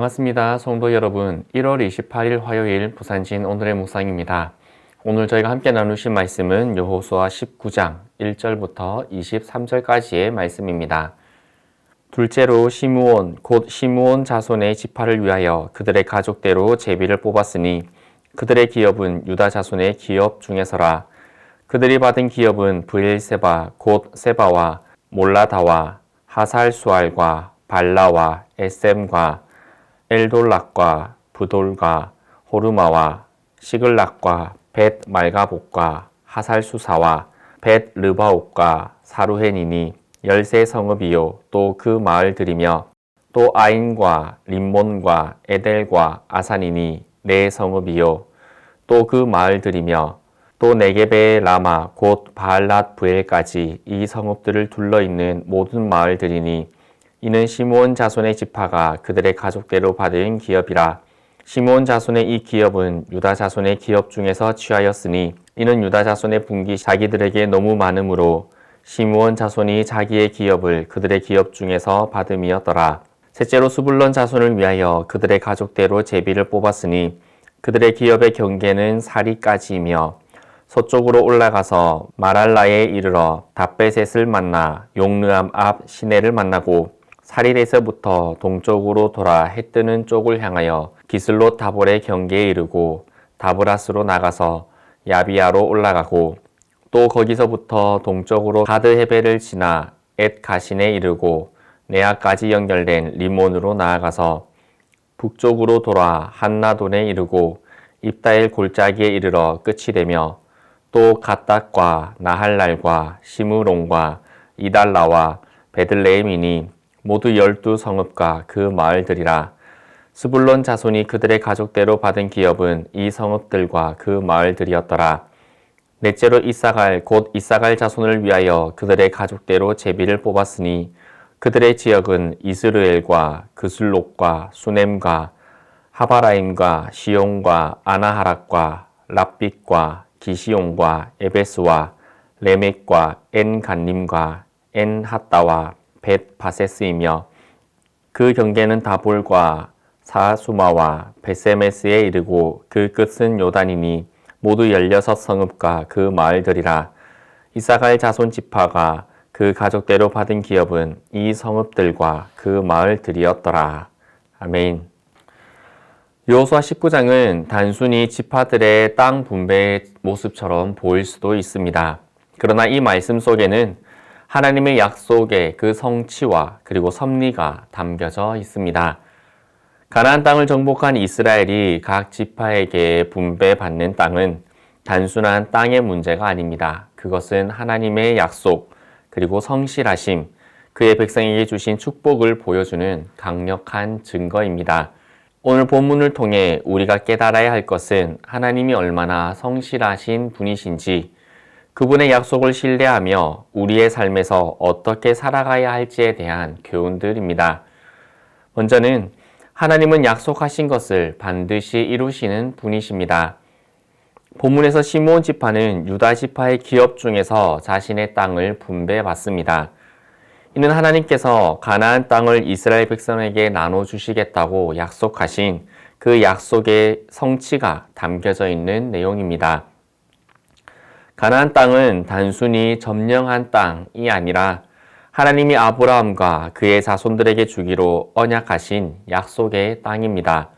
반갑습니다. 성도 여러분, 1월 28일 화요일 부산진 오늘의 묵상입니다. 오늘 저희가 함께 나누실 말씀은 여호수아 19장 1절부터 23절까지의 말씀입니다. 둘째로 시므온 곧 시므온 자손의 지파를 위하여 그들의 가족대로 제비를 뽑았으니 그들의 기업은 유다 자손의 기업 중에서라. 그들이 받은 기업은 브엘세바 곧 세바와 몰라다와 하살수알과 발라와 에셈과 엘돌락과 부돌과 호르마와 시글락과 벳 말가복과 하살수사와 벳 르바옥과 사루헨이니 13성읍이요 또 그 마을들이며 또 아인과 림몬과 에델과 아산이니 4성읍이요 또 그 마을들이며 또 네겝의 라마 곧 바알랏 브엘까지 이 성읍들을 둘러있는 모든 마을들이니 이는 시므온 자손의 지파가 그들의 가족대로 받은 기업이라. 시므온 자손의 이 기업은 유다 자손의 기업 중에서 취하였으니 이는 유다 자손의 분기 자기들에게 너무 많으므로 시므온 자손이 자기의 기업을 그들의 기업 중에서 받음이었더라. 셋째로 스불론 자손을 위하여 그들의 가족대로 제비를 뽑았으니 그들의 기업의 경계는 사리까지이며 서쪽으로 올라가서 마랄라에 이르러 답베셋을 만나 용르암 앞 시내를 만나고 사릴에서부터 동쪽으로 돌아 해뜨는 쪽을 향하여 기슬롯 다볼의 경계에 이르고 다브라스로 나가서 야비아로 올라가고 또 거기서부터 동쪽으로 가드헤벨을 지나 엣 가신에 이르고 네아까지 연결된 리몬으로 나아가서 북쪽으로 돌아 한나돈에 이르고 입다엘 골짜기에 이르러 끝이 되며 또 갓닥과 나할랄과 시므론과 이달라와 베들레헴이니 모두 12성읍과 그 마을들이라. 스불론 자손이 그들의 가족대로 받은 기업은 이 성읍들과 그 마을들이었더라. 넷째로 이사갈 곧 이사갈 자손을 위하여 그들의 가족대로 제비를 뽑았으니 그들의 지역은 이스르엘과 그슬록과 수넴과 하바라임과 시온과 아나하락과 랍빗과 기시온과 에베스와 레멕과 엔간림과 엔핫다와 벳 바세스이며 그 경계는 다볼과 사수마와 베세메스에 이르고 그 끝은 요단이니 모두 16성읍과 그 마을들이라. 이사갈 자손 지파가 그 가족대로 받은 기업은 이 성읍들과 그 마을들이었더라. 아멘. 여호수아 19장은 단순히 지파들의 땅 분배의 모습처럼 보일 수도 있습니다. 그러나 이 말씀 속에는 하나님의 약속의 그 성취와 그리고 섭리가 담겨져 있습니다. 가나안 땅을 정복한 이스라엘이 각 지파에게 분배받는 땅은 단순한 땅의 문제가 아닙니다. 그것은 하나님의 약속 그리고 성실하심, 그의 백성에게 주신 축복을 보여주는 강력한 증거입니다. 오늘 본문을 통해 우리가 깨달아야 할 것은 하나님이 얼마나 성실하신 분이신지, 그분의 약속을 신뢰하며 우리의 삶에서 어떻게 살아가야 할지에 대한 교훈들입니다. 먼저는 하나님은 약속하신 것을 반드시 이루시는 분이십니다. 본문에서 시므온 지파는 유다 지파의 기업 중에서 자신의 땅을 분배받습니다. 이는 하나님께서 가나안 땅을 이스라엘 백성에게 나눠주시겠다고 약속하신 그 약속의 성취가 담겨져 있는 내용입니다. 가나안 땅은 단순히 점령한 땅이 아니라 하나님이 아브라함과 그의 자손들에게 주기로 언약하신 약속의 땅입니다.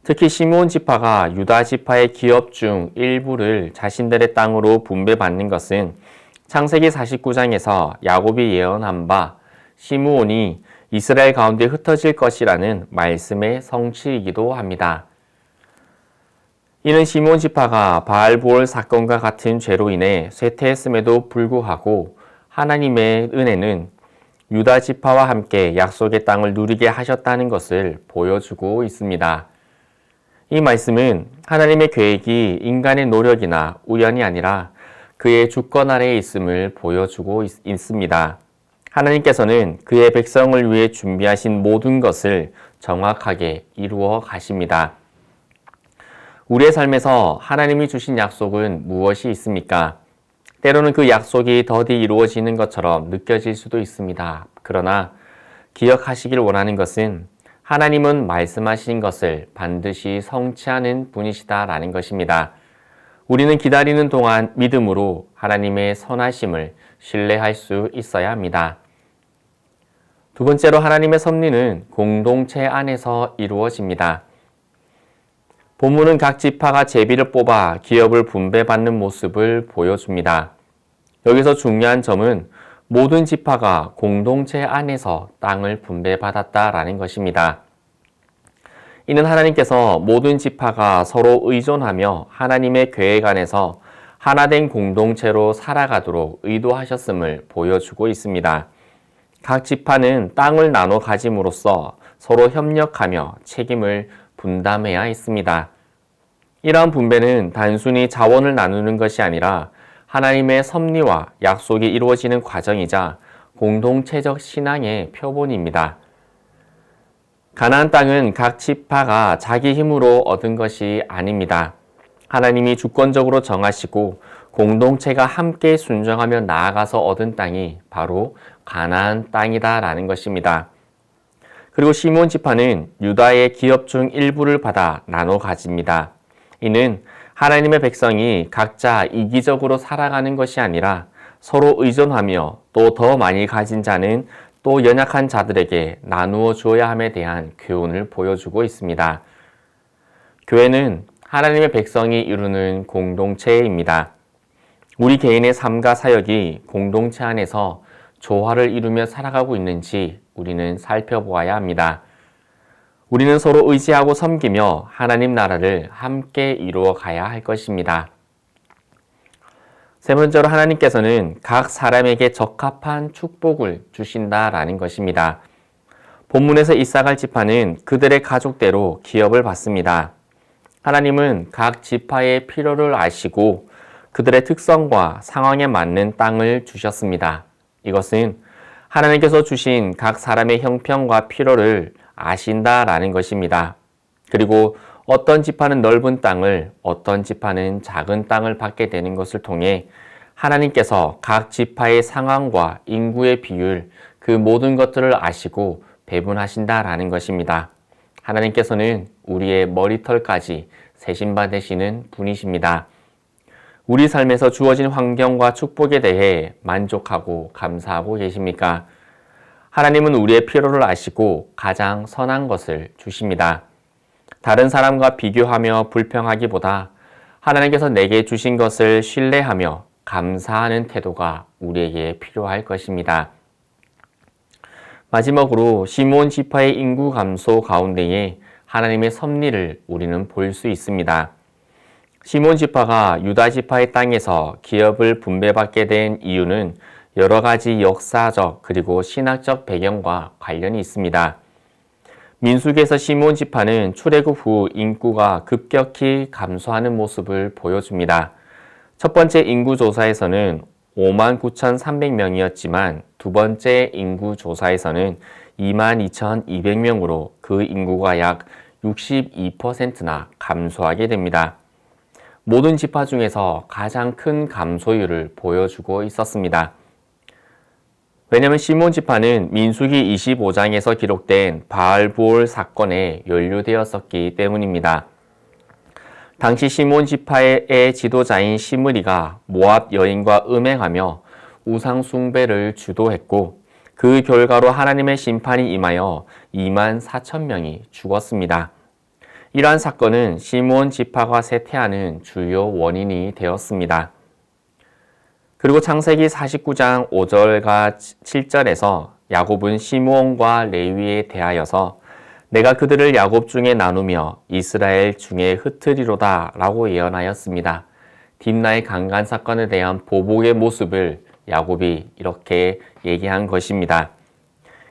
특히 시므온 지파가 유다 지파의 기업 중 일부를 자신들의 땅으로 분배받는 것은 창세기 49장에서 야곱이 예언한 바 시므온이 이스라엘 가운데 흩어질 것이라는 말씀의 성취이기도 합니다. 이는 시므온 지파가 바알보올 사건과 같은 죄로 인해 쇠퇴했음에도 불구하고 하나님의 은혜는 유다 지파와 함께 약속의 땅을 누리게 하셨다는 것을 보여주고 있습니다. 이 말씀은 하나님의 계획이 인간의 노력이나 우연이 아니라 그의 주권 아래에 있음을 보여주고 있습니다. 하나님께서는 그의 백성을 위해 준비하신 모든 것을 정확하게 이루어 가십니다. 우리의 삶에서 하나님이 주신 약속은 무엇이 있습니까? 때로는 그 약속이 더디 이루어지는 것처럼 느껴질 수도 있습니다. 그러나 기억하시길 원하는 것은 하나님은 말씀하신 것을 반드시 성취하는 분이시다라는 것입니다. 우리는 기다리는 동안 믿음으로 하나님의 선하심을 신뢰할 수 있어야 합니다. 두 번째로 하나님의 섭리는 공동체 안에서 이루어집니다. 본문은 각 지파가 제비를 뽑아 기업을 분배받는 모습을 보여줍니다. 여기서 중요한 점은 모든 지파가 공동체 안에서 땅을 분배받았다라는 것입니다. 이는 하나님께서 모든 지파가 서로 의존하며 하나님의 계획 안에서 하나된 공동체로 살아가도록 의도하셨음을 보여주고 있습니다. 각 지파는 땅을 나눠 가짐으로써 서로 협력하며 책임을 분담해야 했습니다. 이러한 분배는 단순히 자원을 나누는 것이 아니라 하나님의 섭리와 약속이 이루어지는 과정이자 공동체적 신앙의 표본입니다. 가나안 땅은 각 지파가 자기 힘으로 얻은 것이 아닙니다. 하나님이 주권적으로 정하시고 공동체가 함께 순종하며 나아가서 얻은 땅이 바로 가나안 땅이다라는 것입니다. 그리고 시므온 지파는 유다의 기업 중 일부를 받아 나눠 가집니다. 이는 하나님의 백성이 각자 이기적으로 살아가는 것이 아니라 서로 의존하며 또 더 많이 가진 자는 또 연약한 자들에게 나누어 주어야 함에 대한 교훈을 보여주고 있습니다. 교회는 하나님의 백성이 이루는 공동체입니다. 우리 개인의 삶과 사역이 공동체 안에서 조화를 이루며 살아가고 있는지 우리는 살펴보아야 합니다. 우리는 서로 의지하고 섬기며 하나님 나라를 함께 이루어 가야 할 것입니다. 세 번째로 하나님께서는 각 사람에게 적합한 축복을 주신다라는 것입니다. 본문에서 이사갈 지파는 그들의 가족대로 기업을 받습니다. 하나님은 각 지파의 필요를 아시고 그들의 특성과 상황에 맞는 땅을 주셨습니다. 이것은 하나님께서 주신 각 사람의 형편과 필요를 아신다라는 것입니다. 그리고 어떤 지파는 넓은 땅을, 어떤 지파는 작은 땅을 받게 되는 것을 통해 하나님께서 각 지파의 상황과 인구의 비율, 그 모든 것들을 아시고 배분하신다라는 것입니다. 하나님께서는 우리의 머리털까지 세심받으시는 분이십니다. 우리 삶에서 주어진 환경과 축복에 대해 만족하고 감사하고 계십니까? 하나님은 우리의 필요를 아시고 가장 선한 것을 주십니다. 다른 사람과 비교하며 불평하기보다 하나님께서 내게 주신 것을 신뢰하며 감사하는 태도가 우리에게 필요할 것입니다. 마지막으로 시므온 지파의 인구 감소 가운데에 하나님의 섭리를 우리는 볼 수 있습니다. 시므온 지파가 유다 지파의 땅에서 기업을 분배받게 된 이유는 여러 가지 역사적 그리고 신학적 배경과 관련이 있습니다. 민수기에서 시므온 지파는 출애굽 후 인구가 급격히 감소하는 모습을 보여줍니다. 첫 번째 인구조사에서는 59,300명이었지만 두 번째 인구조사에서는 22,200명으로 그 인구가 약 62%나 감소하게 됩니다. 모든 지파 중에서 가장 큰 감소율을 보여주고 있었습니다. 왜냐하면 시므온 지파는 민수기 25장에서 기록된 바알보올 사건에 연루되었었기 때문입니다. 당시 시므온 지파의 지도자인 시므리가 모압 여인과 음행하며 우상 숭배를 주도했고 그 결과로 하나님의 심판이 임하여 24,000명이 죽었습니다. 이러한 사건은 시므온 지파가 쇠퇴하는 주요 원인이 되었습니다. 그리고 창세기 49장 5절과 7절에서 야곱은 시므온과 레위에 대하여서 내가 그들을 야곱 중에 나누며 이스라엘 중에 흩으리로다 라고 예언하였습니다. 딥나의 강간 사건에 대한 보복의 모습을 야곱이 이렇게 얘기한 것입니다.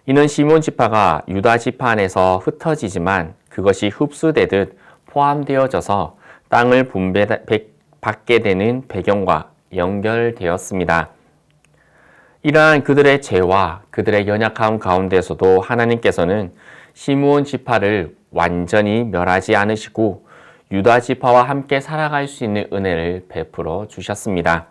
이는 시므온 지파가 유다 지파 안에서 흩어지지만 그것이 흡수되듯 포함되어져서 땅을 분배받게 되는 배경과 연결되었습니다. 이러한 그들의 죄와 그들의 연약함 가운데서도 하나님께서는 시므온 지파를 완전히 멸하지 않으시고 유다 지파와 함께 살아갈 수 있는 은혜를 베풀어 주셨습니다.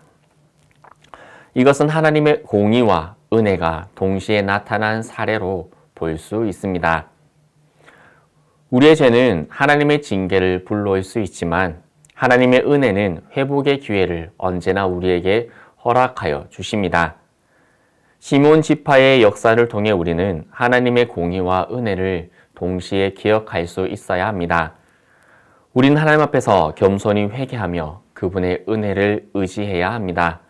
이것은 하나님의 공의와 은혜가 동시에 나타난 사례로 볼 수 있습니다. 우리의 죄는 하나님의 징계를 불러올 수 있지만 하나님의 은혜는 회복의 기회를 언제나 우리에게 허락하여 주십니다. 시몬 지파의 역사를 통해 우리는 하나님의 공의와 은혜를 동시에 기억할 수 있어야 합니다. 우린 하나님 앞에서 겸손히 회개하며 그분의 은혜를 의지해야 합니다.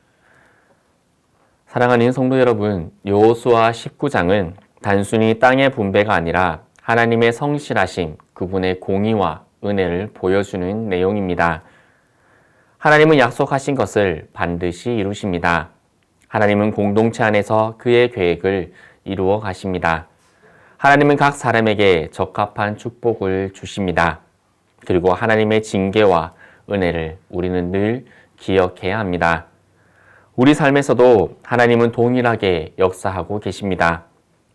사랑하는 성도 여러분, 여호수아 19장은 단순히 땅의 분배가 아니라 하나님의 성실하심, 그분의 공의와 은혜를 보여주는 내용입니다. 하나님은 약속하신 것을 반드시 이루십니다. 하나님은 공동체 안에서 그의 계획을 이루어 가십니다. 하나님은 각 사람에게 적합한 축복을 주십니다. 그리고 하나님의 징계와 은혜를 우리는 늘 기억해야 합니다. 우리 삶에서도 하나님은 동일하게 역사하고 계십니다.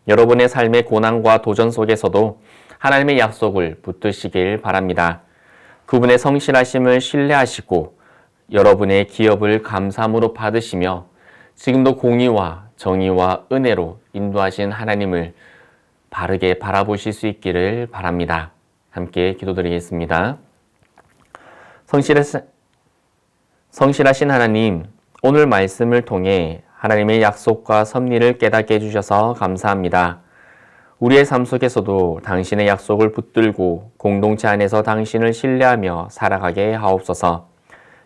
여러분의 삶의 고난과 도전 속에서도 하나님의 약속을 붙드시길 바랍니다. 그분의 성실하심을 신뢰하시고 여러분의 기업을 감사함으로 받으시며 지금도 공의와 정의와 은혜로 인도하신 하나님을 바르게 바라보실 수 있기를 바랍니다. 함께 기도드리겠습니다. 성실하신 하나님, 오늘 말씀을 통해 하나님의 약속과 섭리를 깨닫게 해주셔서 감사합니다. 우리의 삶 속에서도 당신의 약속을 붙들고 공동체 안에서 당신을 신뢰하며 살아가게 하옵소서.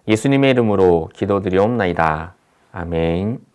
예수님의 이름으로 기도드리옵나이다. 아멘.